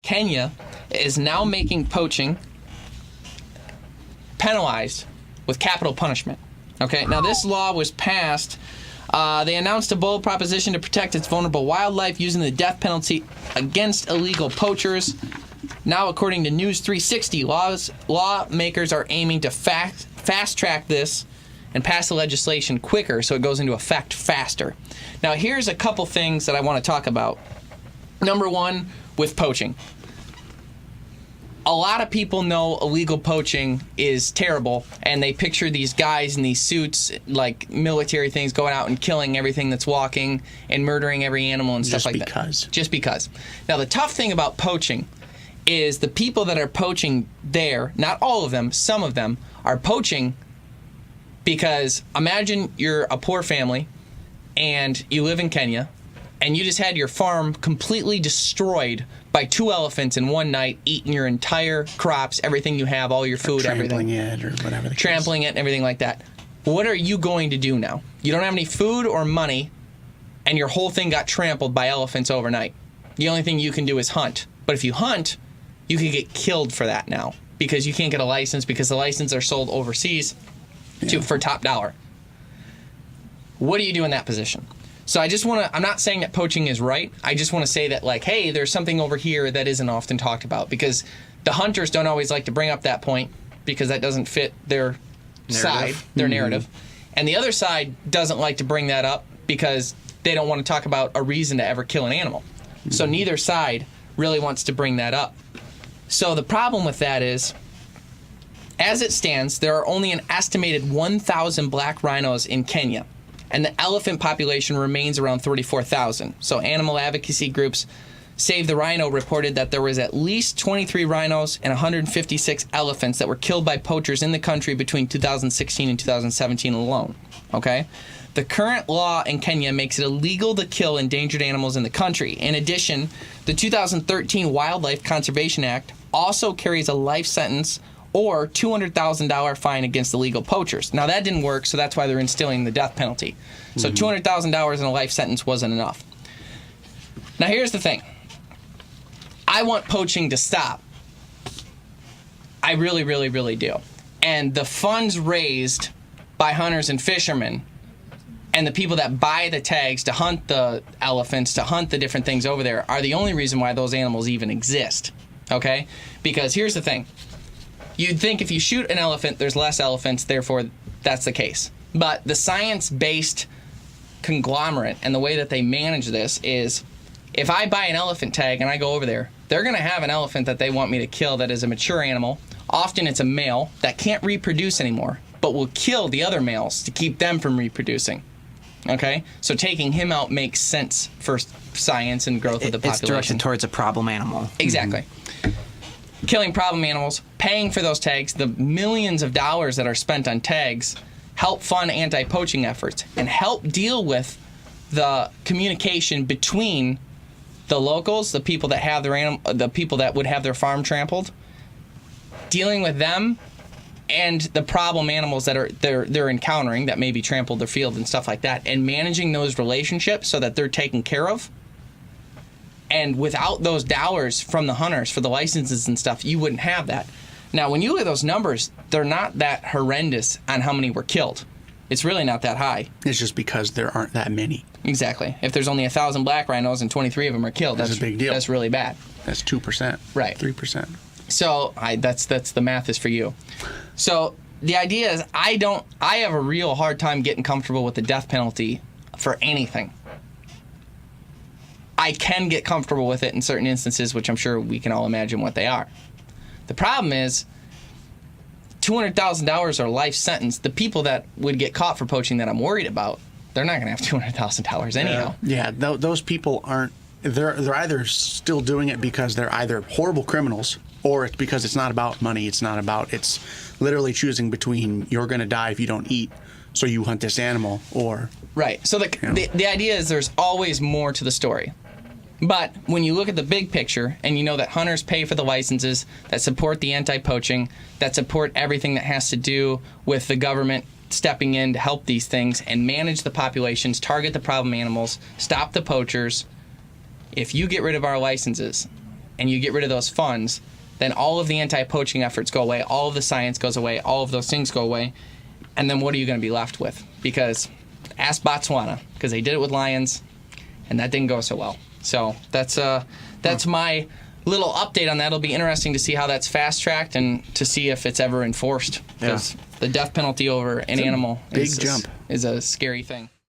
Kenya is now making poaching penalized with capital punishment. Okay, now this law was passed. They announced a bold proposition to protect its vulnerable wildlife using the death penalty against illegal poachers. Now, according to News 360, lawmakers are aiming to fast-track this and pass the legislation quicker so it goes into effect faster. Now, here's a couple things that I want to talk about. Number one, with poaching. A lot of people know illegal poaching is terrible, and they picture these guys in these suits, like military things, going out and killing everything that's walking and murdering every animal and stuff like that. Just because. Now, the tough thing about poaching is the people that are poaching there, not all of them, some of them, are poaching because imagine you're a poor family and you live in Kenya and you just had your farm completely destroyed by 2 elephants in one night, eating your entire crops, everything you have, all your food, trampling everything. Trampling it or whatever. Trampling it and everything like that. What are you going to do now? You don't have any food or money, and your whole thing got trampled by elephants overnight. The only thing you can do is hunt. But if you hunt, you can get killed for that now because you can't get a license because the licenses are sold overseas for top dollar. What do you do in that position? So I just want to, I'm not saying that poaching is right. I just want to say that, like, hey, there's something over here that isn't often talked about because the hunters don't always like to bring up that point because that doesn't fit their side, their narrative. And the other side doesn't like to bring that up because they don't want to talk about a reason to ever kill an animal. So neither side really wants to bring that up. So the problem with that is, as it stands, there are only an estimated 1,000 black rhinos in Kenya, and the elephant population remains around 34,000. So animal advocacy groups Save the Rhino reported that there was at least 23 rhinos and 156 elephants that were killed by poachers in the country between 2016 and 2017 alone. Okay? The current law in Kenya makes it illegal to kill endangered animals in the country. In addition, the 2013 Wildlife Conservation Act also carries a life sentence or $200,000 fine against illegal poachers. Now, that didn't work, so that's why they're instilling the death penalty. So $200,000 in a life sentence wasn't enough. Now, here's the thing. I want poaching to stop. I really, really, really do. And the funds raised by hunters and fishermen and the people that buy the tags to hunt the elephants, to hunt the different things over there, are the only reason why those animals even exist. Okay? Because here's the thing. You'd think if you shoot an elephant, there's less elephants, therefore that's the case. But the science-based conglomerate and the way that they manage this is, if I buy an elephant tag and I go over there, they're going to have an elephant that they want me to kill that is a mature animal. Often it's a male that can't reproduce anymore, but will kill the other males to keep them from reproducing. Okay? So taking him out makes sense for science and growth of the population. It's directed towards a problem animal. Exactly. Killing problem animals, paying for those tags, the millions of dollars that are spent on tags help fund anti-poaching efforts and help deal with the communication between the locals, the people that have their the people that would have their farm trampled, dealing with them and the problem animals that are they're encountering that maybe trampled their field and stuff like that, and managing those relationships so that they're taken care of. And without those dollars from the hunters for the licenses and stuff, you wouldn't have that. Now, when you look at those numbers, they're not that horrendous on how many were killed. It's really not that high. It's just because there aren't that many. Exactly. If there's only 1,000 black rhinos and 23 of them are killed, that's a big deal. That's really bad. That's 2%. Right. 3%. So that's the math is for you. So the idea is I have a real hard time getting comfortable with the death penalty for anything. I can get comfortable with it in certain instances, which I'm sure we can all imagine what they are. The problem is $200,000 or life sentence. The people that would get caught for poaching that I'm worried about, they're not going to have $200,000 anyhow. Yeah, those people aren't. They're either still doing it because they're either horrible criminals, or it's because it's not about money. It's literally choosing between you're going to die if you don't eat, so you hunt this animal, or right. So the idea is there's always more to the story. But when you look at the big picture and you know that hunters pay for the licenses that support the anti-poaching, that support everything that has to do with the government stepping in to help these things and manage the populations, target the problem animals, stop the poachers, if you get rid of our licenses, and you get rid of those funds, then all of the anti-poaching efforts go away, all of the science goes away, all of those things go away, and then what are you going to be left with? Because ask Botswana, because they did it with lions, and that didn't go so well. So that's my little update on that. It'll be interesting to see how that's fast-tracked and to see if it's ever enforced, because the death penalty over an animal big jump is a scary thing.